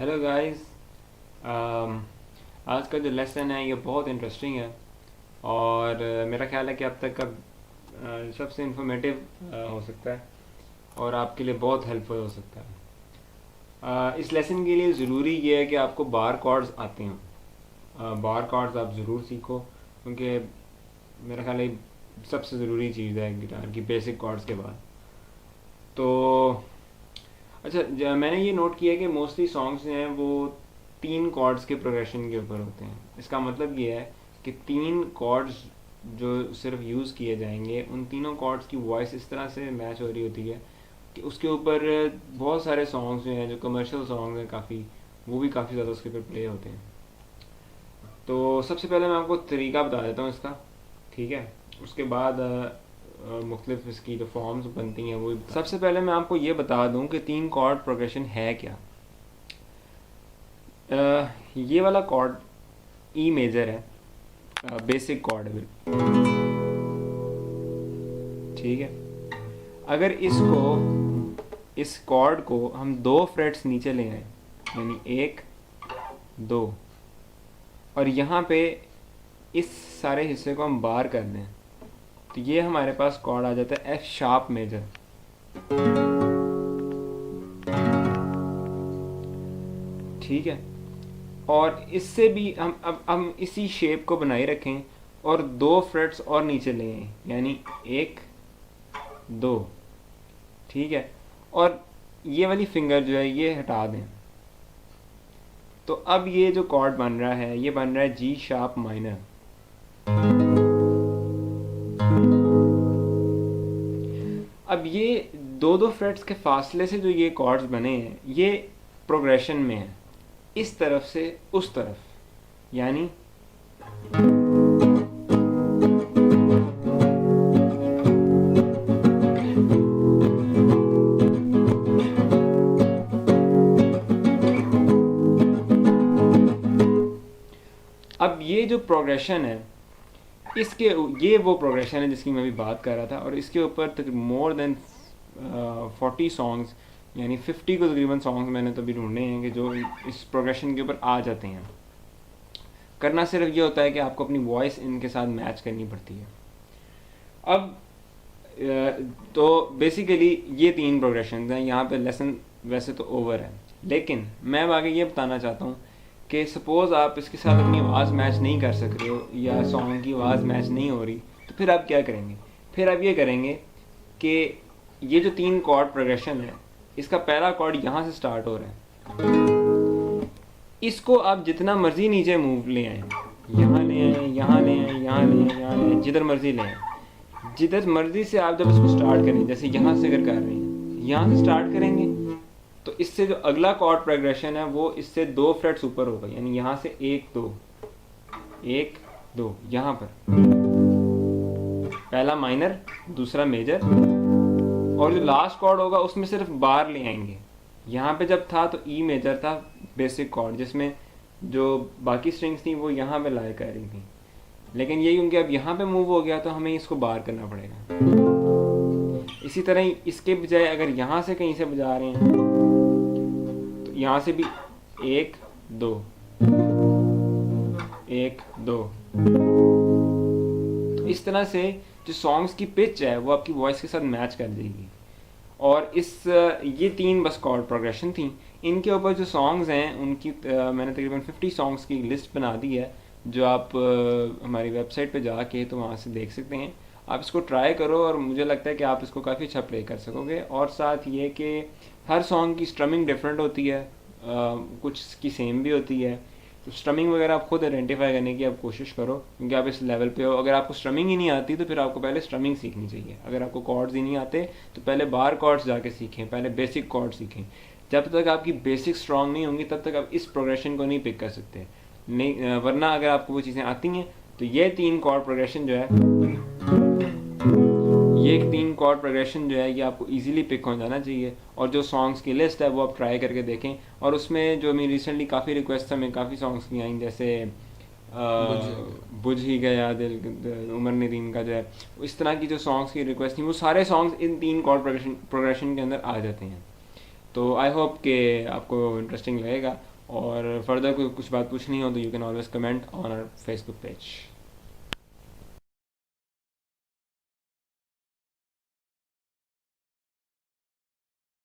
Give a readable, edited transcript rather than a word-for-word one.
Hello guys. आज का जो लेसन है ये बहुत इंटरेस्टिंग है और मेरा ख्याल है कि अब तक का सबसे इंफॉर्मेटिव हो सकता है और आपके लिए बहुत हेल्पफुल हो सकता है। इस लेसन के लिए ज़रूरी ये है कि आपको बार कॉर्ड्स आते हों। बार कॉर्ड्स आप ज़रूर सीखो क्योंकि मेरा ख्याल है ये सबसे ज़रूरी चीज़ है गिटार की बेसिक कॉर्ड्स के बाद। तो अच्छा, मैंने ये नोट किया कि मोस्टली सॉन्ग्स जो हैं वो तीन कॉर्ड्स के प्रोग्रेशन के ऊपर होते हैं। इसका मतलब ये है कि तीन कॉर्ड्स जो सिर्फ यूज़ किए जाएंगे, उन तीनों कॉर्ड्स की वॉइस इस तरह से मैच हो रही होती है कि उसके ऊपर बहुत सारे सॉन्ग्स जो हैं, जो कमर्शियल सॉन्ग्स हैं काफ़ी, वो भी काफ़ी ज़्यादा उसके ऊपर प्ले होते हैं। तो सबसे पहले मैं आपको तरीका बता देता हूँ इसका, ठीक है। उसके बाद मुख्तलिफ इसकी जो फॉर्म्स बनती हैं वो भी सबसे पहले मैं आपको ये बता दूं कि तीन कॉर्ड प्रोग्रेशन है क्या। ये वाला कॉर्ड ई मेजर है, बेसिक कॉर्ड है बिल्कुल, ठीक है। अगर इस कॉर्ड को हम दो फ्रेट्स नीचे ले आए, यानी एक दो, और यहाँ पे इस सारे हिस्से को हम बार कर दें, तो ये हमारे पास कॉर्ड आ जाता है एफ शार्प मेजर, ठीक है। और इससे भी हम इसी शेप को बनाए रखें और दो फ्रेट्स और नीचे ले आए, यानी एक दो, ठीक है। और ये वाली फिंगर जो है ये हटा दें, तो अब ये जो कॉर्ड बन रहा है ये बन रहा है जी शार्प माइनर। अब ये दो दो फ्रेट्स के फासले से जो ये कॉर्ड्स बने हैं ये प्रोग्रेशन में है, इस तरफ से उस तरफ, यानी अब ये जो प्रोग्रेशन है इसके, ये वो प्रोग्रेशन है जिसकी मैं अभी बात कर रहा था, और इसके ऊपर मोर देन 40 सॉन्ग्स, यानी 50 को तकरीबन सॉन्ग्स मैंने तो अभी ढूंढे हैं कि जो इस प्रोग्रेशन के ऊपर आ जाते हैं। करना सिर्फ ये होता है कि आपको अपनी वॉइस इनके साथ मैच करनी पड़ती है। अब तो बेसिकली ये तीन प्रोग्रेशन हैं। यहाँ पे लेसन वैसे तो ओवर है, लेकिन मैं अब आगे ये बताना चाहता हूँ कि सपोज़ आप इसके साथ अपनी आवाज़ मैच नहीं कर सक रहे हो या सॉन्ग की आवाज़ मैच नहीं हो रही, तो फिर आप क्या करेंगे? फिर आप ये करेंगे कि ये जो तीन कॉर्ड प्रोग्रेशन है, इसका पहला कॉर्ड यहाँ से स्टार्ट हो रहा है, इसको आप जितना मर्जी नीचे मूव ले आए, यहाँ ले आए, यहाँ ले आए, यहाँ ले आए, यहाँ ले आए, जिधर मर्जी ले आए, जिधर मर्जी से आप जब इसको स्टार्ट करें, जैसे यहाँ से अगर कर रहे हैं, यहाँ से स्टार्ट करेंगे तो इससे जो अगला कॉर्ड प्रोग्रेशन है वो इससे दो फ्रेट्स ऊपर होगा, यानी यहाँ से एक दो, यहाँ पर पहला माइनर, दूसरा मेजर, और जो लास्ट कॉर्ड होगा उसमें सिर्फ बार ले आएंगे। यहाँ पे जब था तो ई मेजर था बेसिक कॉर्ड, जिसमें जो बाकी स्ट्रिंग्स थी वो यहाँ पे लाया कर रही थी, लेकिन ये क्योंकि अब यहाँ पे मूव हो गया तो हमें इसको बार करना पड़ेगा। इसी तरह इसके बजाय अगर यहाँ से कहीं से बजा रहे हैं तो यहाँ से भी एक दो, एक दो, तो इस तरह से जो सॉन्ग्स की पिच है वो आपकी वॉइस के साथ मैच कर देगी। और ये तीन बस कॉर्ड प्रोग्रेशन थी। इनके ऊपर जो सॉन्ग्स हैं उनकी मैंने तकरीबन 50 सॉन्ग्स की लिस्ट बना दी है, जो आप हमारी वेबसाइट पे जाके तो वहाँ से देख सकते हैं। आप इसको ट्राई करो और मुझे लगता है कि आप इसको काफ़ी अच्छा प्ले कर सकोगे। और साथ ये कि हर सॉन्ग की स्ट्रमिंग डिफरेंट होती है, कुछ की सेम भी होती है, तो स्ट्रमिंग वगैरह आप खुद आइडेंटिफाई करने की आप कोशिश करो, क्योंकि आप इस लेवल पे हो। अगर आपको स्ट्रमिंग ही नहीं आती तो फिर आपको पहले स्ट्रमिंग सीखनी चाहिए। अगर आपको कॉर्ड्स ही नहीं आते तो पहले बार कॉर्ड्स जाके सीखें, पहले बेसिक कॉर्ड सीखें। जब तक आपकी बेसिक स्ट्रॉन्ग नहीं होंगी तब तक आप इस प्रोग्रेशन को नहीं पिक कर सकते, नहीं, वरना अगर आपको वो चीज़ें आती हैं तो ये तीन कॉर्ड प्रोग्रेशन जो है ये आपको इजीली पिक हो जाना चाहिए। और जो सॉन्ग्स की लिस्ट है वो आप ट्राई करके देखें। और उसमें जो मेरी रिसेंटली काफ़ी रिक्वेस्ट हमें काफ़ी सॉन्ग्स की आई, जैसे बुझ ही गया दिल, उमर नदीम का जो है, इस तरह की जो सॉन्ग्स की रिक्वेस्ट थी वो सारे सॉन्ग्स इन तीन कॉर्ड प्रोग्रेशन के अंदर आ जाते हैं। तो आई होप कि आपको इंटरेस्टिंग लगेगा, और फर्दर कोई कुछ बात पूछनी हो तो you can always comment on our Facebook page.